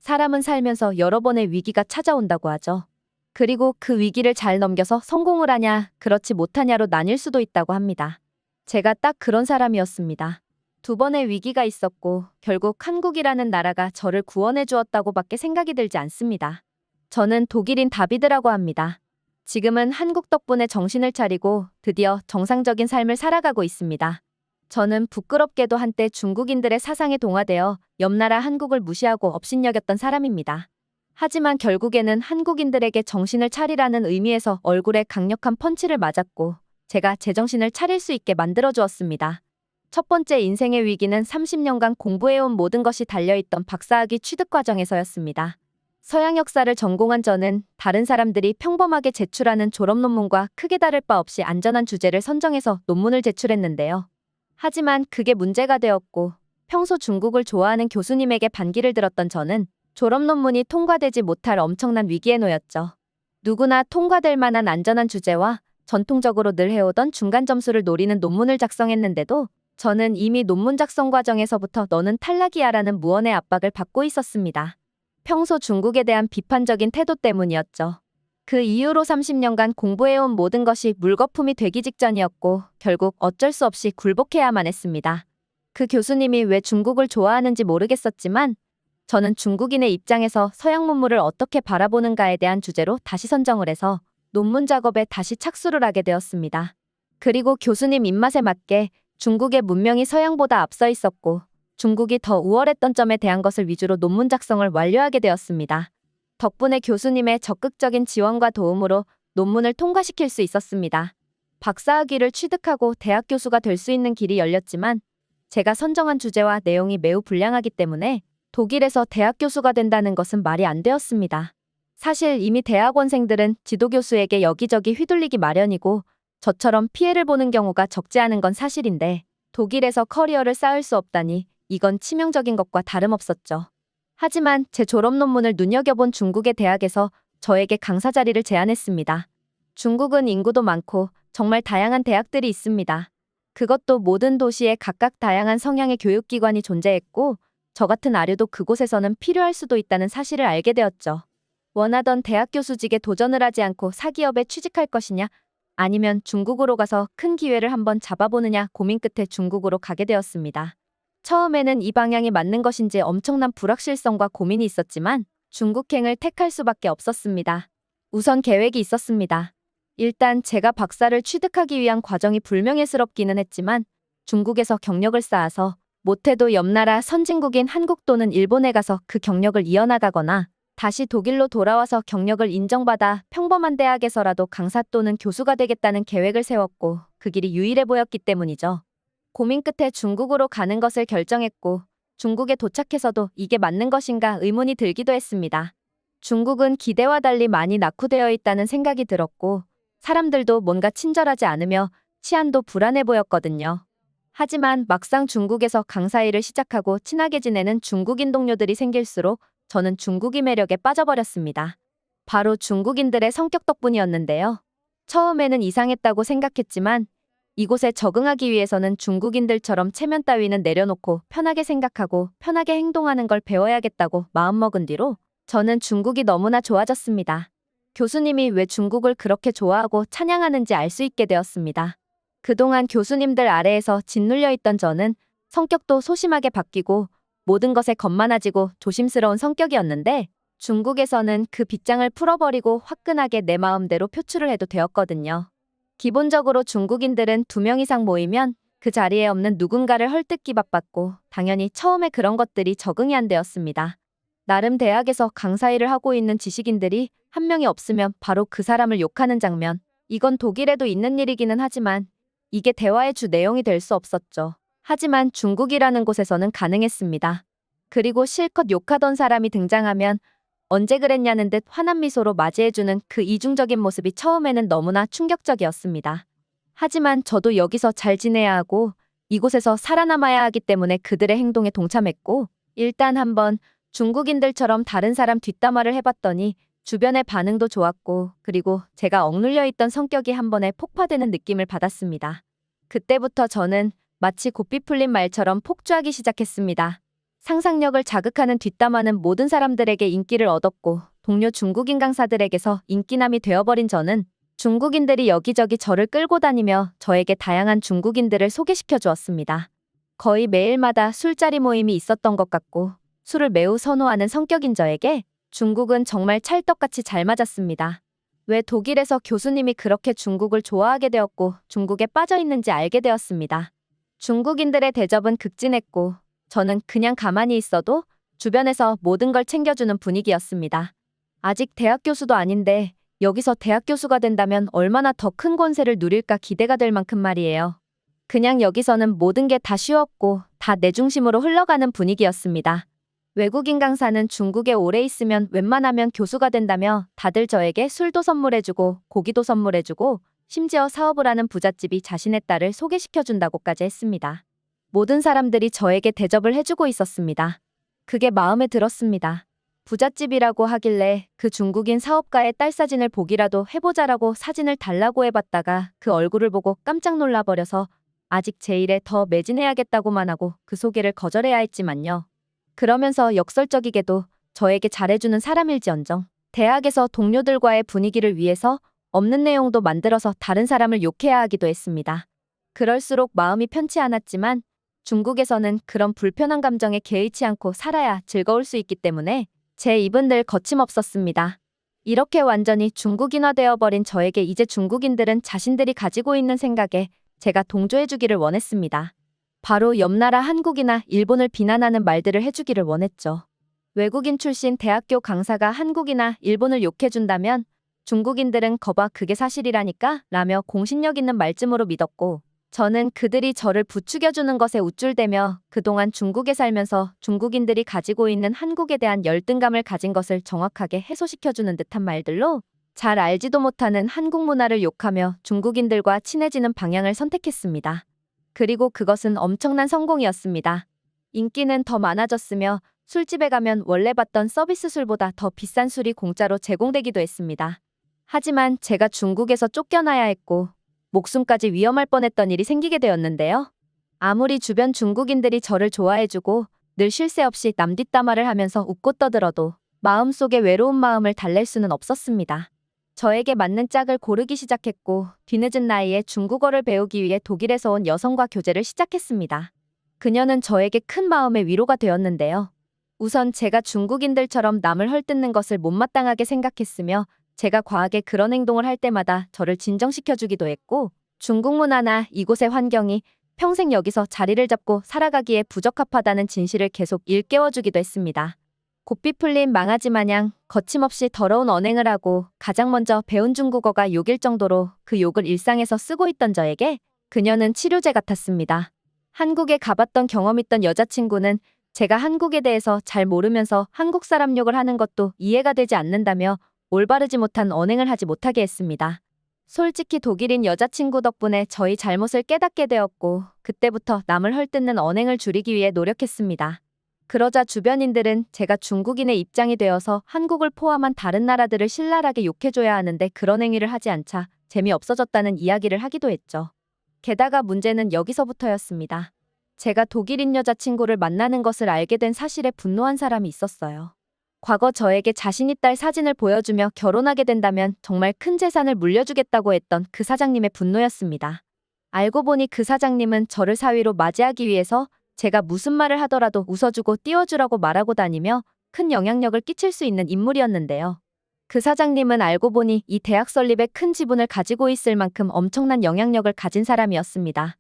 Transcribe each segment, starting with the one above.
사람은 살면서 여러 번의 위기가 찾아온다고 하죠. 그리고 그 위기를 잘 넘겨서 성공을 하냐, 그렇지 못하냐로 나뉠 수도 있다고 합니다. 제가 딱 그런 사람이었습니다. 두 번의 위기가 있었고 결국 한국이라는 나라가 저를 구원해 주었다고밖에 생각이 들지 않습니다. 저는 독일인 다비드라고 합니다. 지금은 한국 덕분에 정신을 차리고 드디어 정상적인 삶을 살아가고 있습니다. 저는 부끄럽게도 한때 중국인들의 사상에 동화되어 옆나라 한국을 무시하고 업신여겼던 사람입니다. 하지만 결국에는 한국인들에게 정신을 차리라는 의미에서 얼굴에 강력한 펀치를 맞았고 제가 제정신을 차릴 수 있게 만들어 주었습니다. 첫 번째 인생의 위기는 30년간 공부해온 모든 것이 달려있던 박사학위 취득 과정에서였습니다. 서양 역사를 전공한 저는 다른 사람들이 평범하게 제출하는 졸업 논문과 크게 다를 바 없이 안전한 주제를 선정해서 논문을 제출했는데요. 하지만 그게 문제가 되었고 평소 중국을 좋아하는 교수님에게 반기를 들었던 저는 졸업 논문이 통과되지 못할 엄청난 위기에 놓였죠. 누구나 통과될 만한 안전한 주제와 전통적으로 늘 해오던 중간 점수를 노리는 논문을 작성했는데도 저는 이미 논문 작성 과정에서부터 너는 탈락이야라는 무언의 압박을 받고 있었습니다. 평소 중국에 대한 비판적인 태도 때문이었죠. 그 이후로 30년간 공부해온 모든 것이 물거품이 되기 직전이었고 결국 어쩔 수 없이 굴복해야만 했습니다. 그 교수님이 왜 중국을 좋아하는지 모르겠었지만 저는 중국인의 입장에서 서양 문물을 어떻게 바라보는가에 대한 주제로 다시 선정을 해서 논문 작업에 다시 착수를 하게 되었습니다. 그리고 교수님 입맛에 맞게 중국의 문명이 서양보다 앞서 있었고 중국이 더 우월했던 점에 대한 것을 위주로 논문 작성을 완료하게 되었습니다. 덕분에 교수님의 적극적인 지원과 도움으로 논문을 통과시킬 수 있었습니다. 박사학위를 취득하고 대학 교수가 될 수 있는 길이 열렸지만 제가 선정한 주제와 내용이 매우 불량하기 때문에 독일에서 대학 교수가 된다는 것은 말이 안 되었습니다. 사실 이미 대학원생들은 지도교수에게 여기저기 휘둘리기 마련이고 저처럼 피해를 보는 경우가 적지 않은 건 사실인데 독일에서 커리어를 쌓을 수 없다니 이건 치명적인 것과 다름없었죠. 하지만 제 졸업 논문을 눈여겨본 중국의 대학에서 저에게 강사 자리를 제안했습니다. 중국은 인구도 많고 정말 다양한 대학들이 있습니다. 그것도 모든 도시에 각각 다양한 성향의 교육기관이 존재했고 저 같은 아류도 그곳에서는 필요할 수도 있다는 사실을 알게 되었죠. 원하던 대학 교수직에 도전을 하지 않고 사기업에 취직할 것이냐 아니면 중국으로 가서 큰 기회를 한번 잡아보느냐 고민 끝에 중국으로 가게 되었습니다. 처음에는 이 방향이 맞는 것인지 엄청난 불확실성과 고민이 있었지만 중국행을 택할 수밖에 없었습니다. 우선 계획이 있었습니다. 일단 제가 박사를 취득하기 위한 과정이 불명예스럽기는 했지만 중국에서 경력을 쌓아서 못해도 옆나라 선진국인 한국 또는 일본에 가서 그 경력을 이어나가거나 다시 독일로 돌아와서 경력을 인정받아 평범한 대학에서라도 강사 또는 교수가 되겠다는 계획을 세웠고 그 길이 유일해 보였기 때문이죠. 고민 끝에 중국으로 가는 것을 결정했고 중국에 도착해서도 이게 맞는 것인가 의문이 들기도 했습니다. 중국은 기대와 달리 많이 낙후되어 있다는 생각이 들었고 사람들도 뭔가 친절하지 않으며 치안도 불안해 보였거든요. 하지만 막상 중국에서 강사 일을 시작하고 친하게 지내는 중국인 동료들이 생길수록 저는 중국이 매력에 빠져버렸습니다. 바로 중국인들의 성격 덕분이었는데요. 처음에는 이상했다고 생각했지만 이곳에 적응하기 위해서는 중국인들처럼 체면 따위는 내려놓고 편하게 생각하고 편하게 행동하는 걸 배워야겠다고 마음먹은 뒤로 저는 중국이 너무나 좋아졌습니다. 교수님이 왜 중국을 그렇게 좋아하고 찬양하는지 알 수 있게 되었습니다. 그동안 교수님들 아래에서 짓눌려 있던 저는 성격도 소심하게 바뀌고 모든 것에 겁많아지고 조심스러운 성격이었는데 중국에서는 그 빗장을 풀어버리고 화끈하게 내 마음대로 표출을 해도 되었거든요. 기본적으로 중국인들은 2명 이상 모이면 그 자리에 없는 누군가를 헐뜯기 바빴고 당연히 처음에 그런 것들이 적응이 안 되었습니다. 나름 대학에서 강사 일을 하고 있는 지식인들이 한 명이 없으면 바로 그 사람을 욕하는 장면. 이건 독일에도 있는 일이기는 하지만 이게 대화의 주 내용이 될 수 없었죠. 하지만 중국이라는 곳에서는 가능했습니다. 그리고 실컷 욕하던 사람이 등장하면 언제 그랬냐는 듯 환한 미소로 맞이해주는 그 이중적인 모습이 처음에는 너무나 충격적이었습니다. 하지만 저도 여기서 잘 지내야 하고 이곳에서 살아남아야 하기 때문에 그들의 행동에 동참했고 일단 한번 중국인들처럼 다른 사람 뒷담화를 해봤더니 주변의 반응도 좋았고 그리고 제가 억눌려 있던 성격이 한 번에 폭파되는 느낌을 받았습니다. 그때부터 저는 마치 고삐 풀린 말처럼 폭주하기 시작했습니다. 상상력을 자극하는 뒷담화는 모든 사람들에게 인기를 얻었고 동료 중국인 강사들에게서 인기남이 되어버린 저는 중국인들이 여기저기 저를 끌고 다니며 저에게 다양한 중국인들을 소개시켜 주었습니다. 거의 매일마다 술자리 모임이 있었던 것 같고 술을 매우 선호하는 성격인 저에게 중국은 정말 찰떡같이 잘 맞았습니다. 왜 독일에서 교수님이 그렇게 중국을 좋아하게 되었고 중국에 빠져 있는지 알게 되었습니다. 중국인들의 대접은 극진했고 저는 그냥 가만히 있어도 주변에서 모든 걸 챙겨주는 분위기였습니다. 아직 대학 교수도 아닌데 여기서 대학 교수가 된다면 얼마나 더 큰 권세를 누릴까 기대가 될 만큼 말이에요. 그냥 여기서는 모든 게 다 쉬웠고 다 내 중심으로 흘러가는 분위기였습니다. 외국인 강사는 중국에 오래 있으면 웬만하면 교수가 된다며 다들 저에게 술도 선물해주고 고기도 선물해주고 심지어 사업을 하는 부잣집이 자신의 딸을 소개시켜준다고까지 했습니다. 모든 사람들이 저에게 대접을 해주고 있었습니다. 그게 마음에 들었습니다. 부잣집이라고 하길래 그 중국인 사업가의 딸 사진을 보기라도 해보자라고 사진을 달라고 해봤다가 그 얼굴을 보고 깜짝 놀라버려서 아직 제 일에 더 매진해야겠다고만 하고 그 소개를 거절해야 했지만요. 그러면서 역설적이게도 저에게 잘해주는 사람일지언정 대학에서 동료들과의 분위기를 위해서 없는 내용도 만들어서 다른 사람을 욕해야 하기도 했습니다. 그럴수록 마음이 편치 않았지만 중국에서는 그런 불편한 감정에 개의치 않고 살아야 즐거울 수 있기 때문에 제 입은 늘 거침없었습니다. 이렇게 완전히 중국인화되어 버린 저에게 이제 중국인들은 자신들이 가지고 있는 생각에 제가 동조해주기를 원했습니다. 바로 옆나라 한국이나 일본을 비난하는 말들을 해주기를 원했죠. 외국인 출신 대학교 강사가 한국이나 일본을 욕해준다면 중국인들은 거봐 그게 사실이라니까 라며 공신력 있는 말쯤으로 믿었고 저는 그들이 저를 부추겨주는 것에 우쭐대며 그동안 중국에 살면서 중국인들이 가지고 있는 한국에 대한 열등감을 가진 것을 정확하게 해소시켜주는 듯한 말들로 잘 알지도 못하는 한국 문화를 욕하며 중국인들과 친해지는 방향을 선택했습니다. 그리고 그것은 엄청난 성공이었습니다. 인기는 더 많아졌으며 술집에 가면 원래 받던 서비스 술보다 더 비싼 술이 공짜로 제공되기도 했습니다. 하지만 제가 중국에서 쫓겨나야 했고 목숨까지 위험할 뻔했던 일이 생기게 되었는데요. 아무리 주변 중국인들이 저를 좋아해주고 늘 쉴 새 없이 남 뒷담화를 하면서 웃고 떠들어도 마음속에 외로운 마음을 달랠 수는 없었습니다. 저에게 맞는 짝을 고르기 시작했고 뒤늦은 나이에 중국어를 배우기 위해 독일에서 온 여성과 교제를 시작했습니다. 그녀는 저에게 큰 마음의 위로가 되었는데요. 우선 제가 중국인들처럼 남을 헐뜯는 것을 못마땅하게 생각했으며 제가 과하게 그런 행동을 할 때마다 저를 진정시켜주기도 했고 중국 문화나 이곳의 환경이 평생 여기서 자리를 잡고 살아가기에 부적합하다는 진실을 계속 일깨워주기도 했습니다. 고삐 풀린 망아지 마냥 거침없이 더러운 언행을 하고 가장 먼저 배운 중국어가 욕일 정도로 그 욕을 일상에서 쓰고 있던 저에게 그녀는 치료제 같았습니다. 한국에 가봤던 경험 있던 여자친구는 제가 한국에 대해서 잘 모르면서 한국 사람 욕을 하는 것도 이해가 되지 않는다며 올바르지 못한 언행을 하지 못하게 했습니다. 솔직히 독일인 여자친구 덕분에 저희 잘못을 깨닫게 되었고 그때부터 남을 헐뜯는 언행을 줄이기 위해 노력했습니다. 그러자 주변인들은 제가 중국인의 입장이 되어서 한국을 포함한 다른 나라들을 신랄하게 욕해줘야 하는데 그런 행위를 하지 않자 재미없어졌다는 이야기를 하기도 했죠. 게다가 문제는 여기서부터였습니다. 제가 독일인 여자친구를 만나는 것을 알게 된 사실에 분노한 사람이 있었어요. 과거 저에게 자신이 딸 사진을 보여주며 결혼하게 된다면 정말 큰 재산을 물려주겠다고 했던 그 사장님의 분노였습니다. 알고 보니 그 사장님은 저를 사위로 맞이하기 위해서 제가 무슨 말을 하더라도 웃어주고 띄워주라고 말하고 다니며 큰 영향력을 끼칠 수 있는 인물이었는데요. 그 사장님은 알고 보니 이 대학 설립에 큰 지분을 가지고 있을 만큼 엄청난 영향력을 가진 사람이었습니다.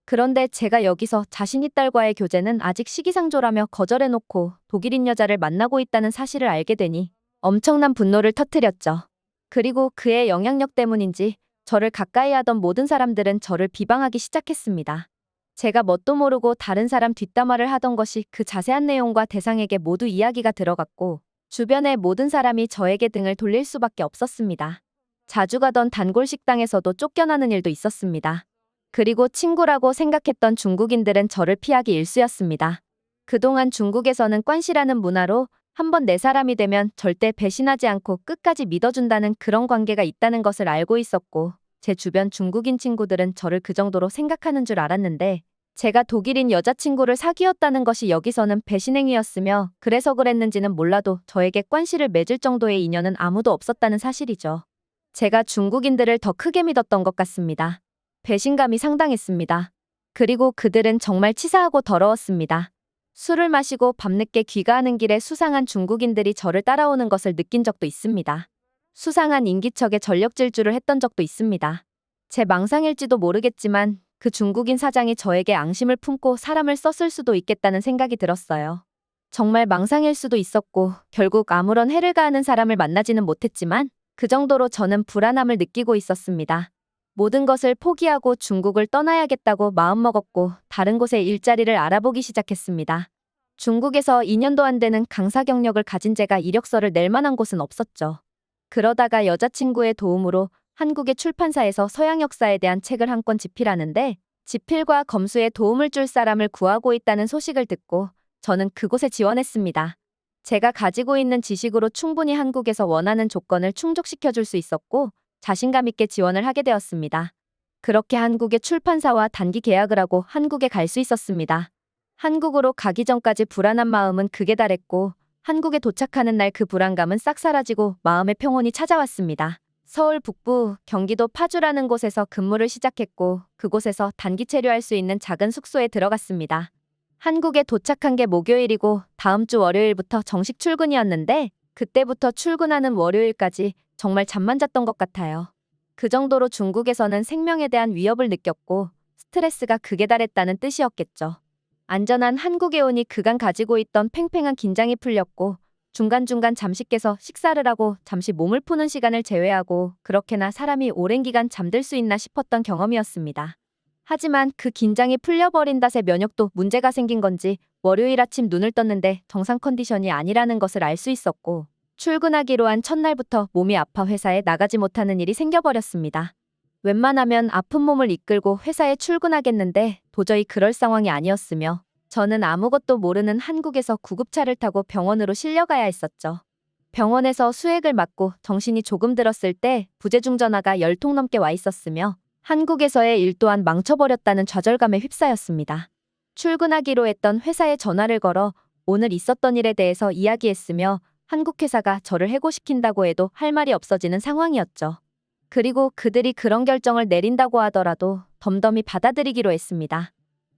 그런데 제가 여기서 자신이 딸과의 교제는 아직 시기상조라며 거절해놓고 독일인 여자를 만나고 있다는 사실을 알게 되니 엄청난 분노를 터뜨렸죠. 그리고 그의 영향력 때문인지 저를 가까이 하던 모든 사람들은 저를 비방하기 시작했습니다. 제가 뭣도 모르고 다른 사람 뒷담화를 하던 것이 그 자세한 내용과 대상에게 모두 이야기가 들어갔고 주변의 모든 사람이 저에게 등을 돌릴 수밖에 없었습니다. 자주 가던 단골 식당에서도 쫓겨나는 일도 있었습니다. 그리고 친구라고 생각했던 중국인들은 저를 피하기 일쑤였습니다. 그동안 중국에서는 꽌시라는 문화로 한번 내 사람이 되면 절대 배신하지 않고 끝까지 믿어준다는 그런 관계가 있다는 것을 알고 있었고 제 주변 중국인 친구들은 저를 그 정도로 생각하는 줄 알았는데 제가 독일인 여자친구를 사귀었다는 것이 여기서는 배신행위였으며 그래서 그랬는지는 몰라도 저에게 관시를 맺을 정도의 인연은 아무도 없었다는 사실이죠. 제가 중국인들을 더 크게 믿었던 것 같습니다. 배신감이 상당했습니다. 그리고 그들은 정말 치사하고 더러웠습니다. 술을 마시고 밤늦게 귀가하는 길에 수상한 중국인들이 저를 따라오는 것을 느낀 적도 있습니다. 수상한 인기척에 전력 질주를 했던 적도 있습니다. 제 망상일지도 모르겠지만 그 중국인 사장이 저에게 앙심을 품고 사람을 썼을 수도 있겠다는 생각이 들었어요. 정말 망상일 수도 있었고 결국 아무런 해를 가하는 사람을 만나지는 못했지만 그 정도로 저는 불안함을 느끼고 있었습니다. 모든 것을 포기하고 중국을 떠나야겠다고 마음먹었고 다른 곳에 일자리를 알아보기 시작했습니다. 중국에서 2년도 안 되는 강사 경력을 가진 제가 이력서를 낼 만한 곳은 없었죠. 그러다가 여자친구의 도움으로 한국의 출판사에서 서양 역사에 대한 책을 한 권 집필하는데 집필과 검수에 도움을 줄 사람을 구하고 있다는 소식을 듣고 저는 그곳에 지원했습니다. 제가 가지고 있는 지식으로 충분히 한국에서 원하는 조건을 충족시켜줄 수 있었고 자신감 있게 지원을 하게 되었습니다. 그렇게 한국의 출판사와 단기 계약을 하고 한국에 갈 수 있었습니다. 한국으로 가기 전까지 불안한 마음은 극에 달했고 한국에 도착하는 날 그 불안감은 싹 사라지고 마음의 평온이 찾아왔습니다. 서울 북부 경기도 파주라는 곳에서 근무를 시작했고 그곳에서 단기 체류할 수 있는 작은 숙소에 들어갔습니다. 한국에 도착한 게 목요일이고 다음 주 월요일부터 정식 출근이었는데 그때부터 출근하는 월요일까지 정말 잠만 잤던 것 같아요. 그 정도로 중국에서는 생명에 대한 위협을 느꼈고 스트레스가 극에 달했다는 뜻이었겠죠. 안전한 한국에 오니 그간 가지고 있던 팽팽한 긴장이 풀렸고 중간중간 잠시 깨서 식사를 하고 잠시 몸을 푸는 시간을 제외하고 그렇게나 사람이 오랜 기간 잠들 수 있나 싶었던 경험이었습니다. 하지만 그 긴장이 풀려버린 탓에 면역도 문제가 생긴 건지 월요일 아침 눈을 떴는데 정상 컨디션이 아니라는 것을 알 수 있었고 출근하기로 한 첫날부터 몸이 아파 회사에 나가지 못하는 일이 생겨버렸습니다. 웬만하면 아픈 몸을 이끌고 회사에 출근하겠는데 도저히 그럴 상황이 아니었으며 저는 아무것도 모르는 한국에서 구급차를 타고 병원으로 실려가야 했었죠. 병원에서 수액을 맞고 정신이 조금 들었을 때 부재중 전화가 10통 넘게 와 있었으며 한국에서의 일 또한 망쳐버렸다는 좌절감에 휩싸였습니다. 출근하기로 했던 회사에 전화를 걸어 오늘 있었던 일에 대해서 이야기했으며 한국 회사가 저를 해고시킨다고 해도 할 말이 없어지는 상황이었죠. 그리고 그들이 그런 결정을 내린다고 하더라도 덤덤히 받아들이기로 했습니다.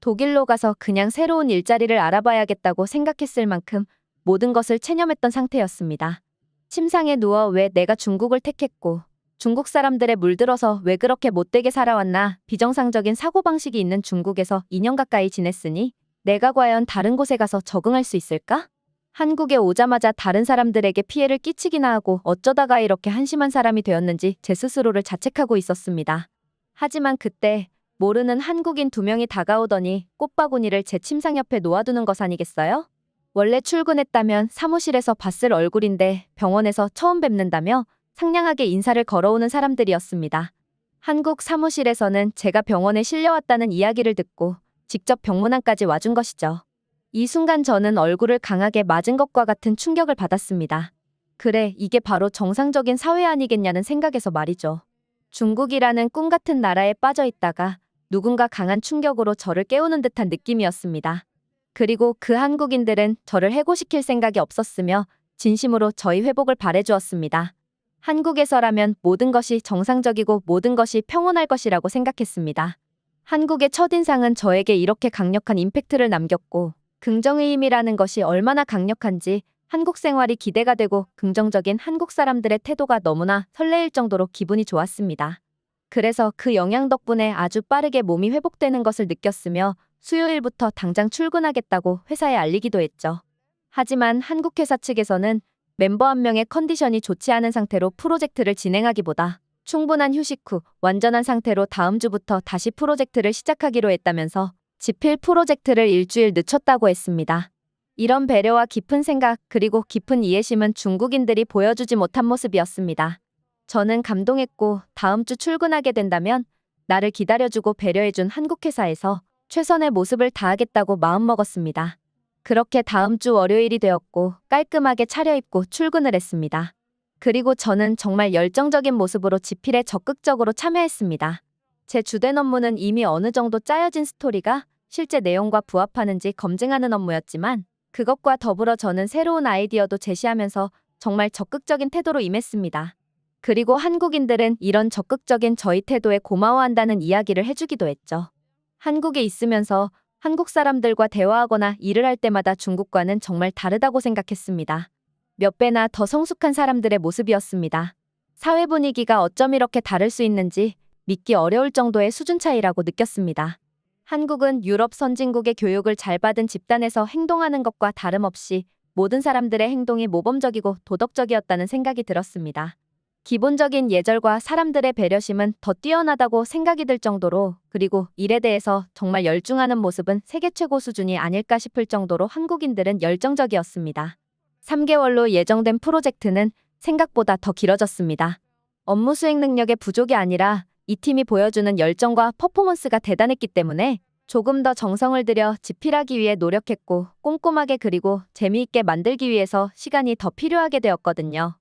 독일로 가서 그냥 새로운 일자리를 알아봐야겠다고 생각했을 만큼 모든 것을 체념했던 상태였습니다. 침상에 누워 왜 내가 중국을 택했고 중국 사람들에 물들어서 왜 그렇게 못되게 살아왔나 비정상적인 사고방식이 있는 중국에서 2년 가까이 지냈으니 내가 과연 다른 곳에 가서 적응할 수 있을까? 한국에 오자마자 다른 사람들에게 피해를 끼치기나 하고 어쩌다가 이렇게 한심한 사람이 되었는지 제 스스로를 자책하고 있었습니다. 하지만 그때 모르는 한국인 2명이 다가오더니 꽃바구니를 제 침상 옆에 놓아두는 것 아니겠어요? 원래 출근했다면 사무실에서 봤을 얼굴인데 병원에서 처음 뵙는다며 상냥하게 인사를 걸어오는 사람들이었습니다. 한국 사무실에서는 제가 병원에 실려왔다는 이야기를 듣고 직접 병문안까지 와준 것이죠. 이 순간 저는 얼굴을 강하게 맞은 것과 같은 충격을 받았습니다. 그래, 이게 바로 정상적인 사회 아니겠냐는 생각에서 말이죠. 중국이라는 꿈 같은 나라에 빠져 있다가 누군가 강한 충격으로 저를 깨우는 듯한 느낌이었습니다. 그리고 그 한국인들은 저를 해고시킬 생각이 없었으며 진심으로 저희 회복을 바래주었습니다. 한국에서라면 모든 것이 정상적이고 모든 것이 평온할 것이라고 생각했습니다. 한국의 첫인상은 저에게 이렇게 강력한 임팩트를 남겼고 긍정의 힘이라는 것이 얼마나 강력한지 한국 생활이 기대가 되고 긍정적인 한국 사람들의 태도가 너무나 설레일 정도로 기분이 좋았습니다. 그래서 그 영향 덕분에 아주 빠르게 몸이 회복되는 것을 느꼈으며 수요일부터 당장 출근하겠다고 회사에 알리기도 했죠. 하지만 한국 회사 측에서는 멤버 한 명의 컨디션이 좋지 않은 상태로 프로젝트를 진행하기보다 충분한 휴식 후 완전한 상태로 다음 주부터 다시 프로젝트를 시작하기로 했다면서 집필 프로젝트를 일주일 늦췄다고 했습니다. 이런 배려와 깊은 생각 그리고 깊은 이해심은 중국인들이 보여주지 못한 모습이었습니다. 저는 감동했고 다음 주 출근하게 된다면 나를 기다려주고 배려해준 한국 회사에서 최선의 모습을 다하겠다고 마음먹었습니다. 그렇게 다음 주 월요일이 되었고 깔끔하게 차려입고 출근을 했습니다. 그리고 저는 정말 열정적인 모습으로 집필에 적극적으로 참여했습니다. 제 주된 업무는 이미 어느 정도 짜여진 스토리가 실제 내용과 부합하는지 검증하는 업무였지만 그것과 더불어 저는 새로운 아이디어도 제시하면서 정말 적극적인 태도로 임했습니다. 그리고 한국인들은 이런 적극적인 저희 태도에 고마워한다는 이야기를 해주기도 했죠. 한국에 있으면서 한국 사람들과 대화하거나 일을 할 때마다 중국과는 정말 다르다고 생각했습니다. 몇 배나 더 성숙한 사람들의 모습이었습니다. 사회 분위기가 어쩜 이렇게 다를 수 있는지 믿기 어려울 정도의 수준 차이라고 느꼈습니다. 한국은 유럽 선진국의 교육을 잘 받은 집단에서 행동하는 것과 다름없이 모든 사람들의 행동이 모범적이고 도덕적이었다는 생각이 들었습니다. 기본적인 예절과 사람들의 배려심은 더 뛰어나다고 생각이 들 정도로, 그리고 일에 대해서 정말 열중하는 모습은 세계 최고 수준이 아닐까 싶을 정도로 한국인들은 열정적이었습니다. 3개월로 예정된 프로젝트는 생각보다 더 길어졌습니다. 업무 수행 능력의 부족이 아니라 이 팀이 보여주는 열정과 퍼포먼스가 대단했기 때문에 조금 더 정성을 들여 집필하기 위해 노력했고, 꼼꼼하게 그리고 재미있게 만들기 위해서 시간이 더 필요하게 되었거든요.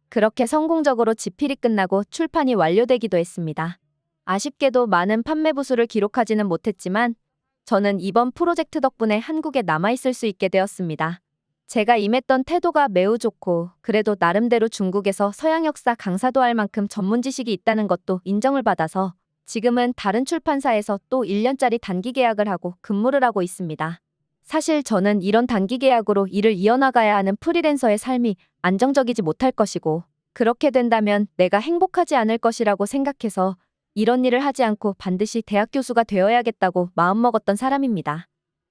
그렇게 성공적으로 집필이 끝나고 출판이 완료되기도 했습니다. 아쉽게도 많은 판매 부수를 기록하지는 못했지만 저는 이번 프로젝트 덕분에 한국에 남아있을 수 있게 되었습니다. 제가 임했던 태도가 매우 좋고, 그래도 나름대로 중국에서 서양 역사 강사도 할 만큼 전문 지식이 있다는 것도 인정을 받아서 지금은 다른 출판사에서 또 1년짜리 단기 계약을 하고 근무를 하고 있습니다. 사실 저는 이런 단기 계약으로 일을 이어나가야 하는 프리랜서의 삶이 안정적이지 못할 것이고, 그렇게 된다면 내가 행복하지 않을 것이라고 생각해서 이런 일을 하지 않고 반드시 대학 교수가 되어야겠다고 마음먹었던 사람입니다.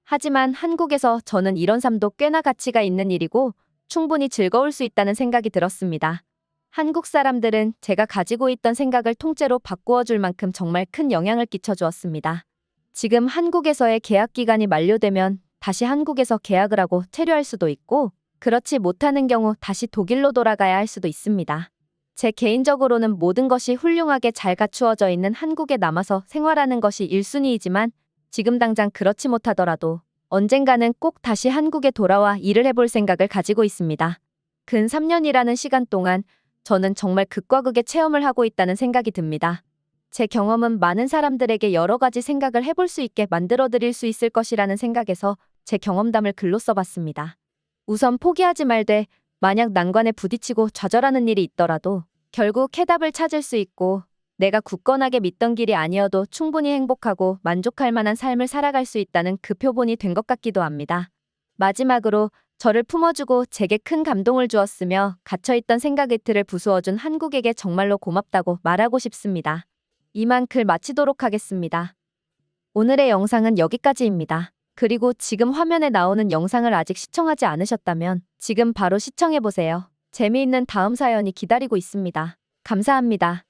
하지만 한국에서 저는 이런 삶도 꽤나 가치가 있는 일이고 충분히 즐거울 수 있다는 생각이 들었습니다. 한국 사람들은 제가 가지고 있던 생각을 통째로 바꾸어 줄 만큼 정말 큰 영향을 끼쳐 주었습니다. 지금 한국에서의 계약 기간이 만료되면 다시 한국에서 계약을 하고 체류할 수도 있고, 그렇지 못하는 경우 다시 독일로 돌아가야 할 수도 있습니다. 제 개인적으로는 모든 것이 훌륭하게 잘 갖추어져 있는 한국에 남아서 생활하는 것이 1순위이지만 지금 당장 그렇지 못하더라도 언젠가는 꼭 다시 한국에 돌아와 일을 해볼 생각을 가지고 있습니다. 근 3년이라는 시간 동안 저는 정말 극과 극의 체험을 하고 있다는 생각이 듭니다. 제 경험은 많은 사람들에게 여러 가지 생각을 해볼 수 있게 만들어드릴 수 있을 것이라는 생각에서 제 경험담을 글로 써봤습니다. 우선 포기하지 말되 만약 난관에 부딪히고 좌절하는 일이 있더라도 결국 해답을 찾을 수 있고, 내가 굳건하게 믿던 길이 아니어도 충분히 행복하고 만족할 만한 삶을 살아갈 수 있다는 그 표본이 된 것 같기도 합니다. 마지막으로 저를 품어주고 제게 큰 감동을 주었으며 갇혀있던 생각의 틀을 부수어준 한국에게 정말로 고맙다고 말하고 싶습니다. 이만 글 마치도록 하겠습니다. 오늘의 영상은 여기까지입니다. 그리고 지금 화면에 나오는 영상을 아직 시청하지 않으셨다면 지금 바로 시청해보세요. 재미있는 다음 사연이 기다리고 있습니다. 감사합니다.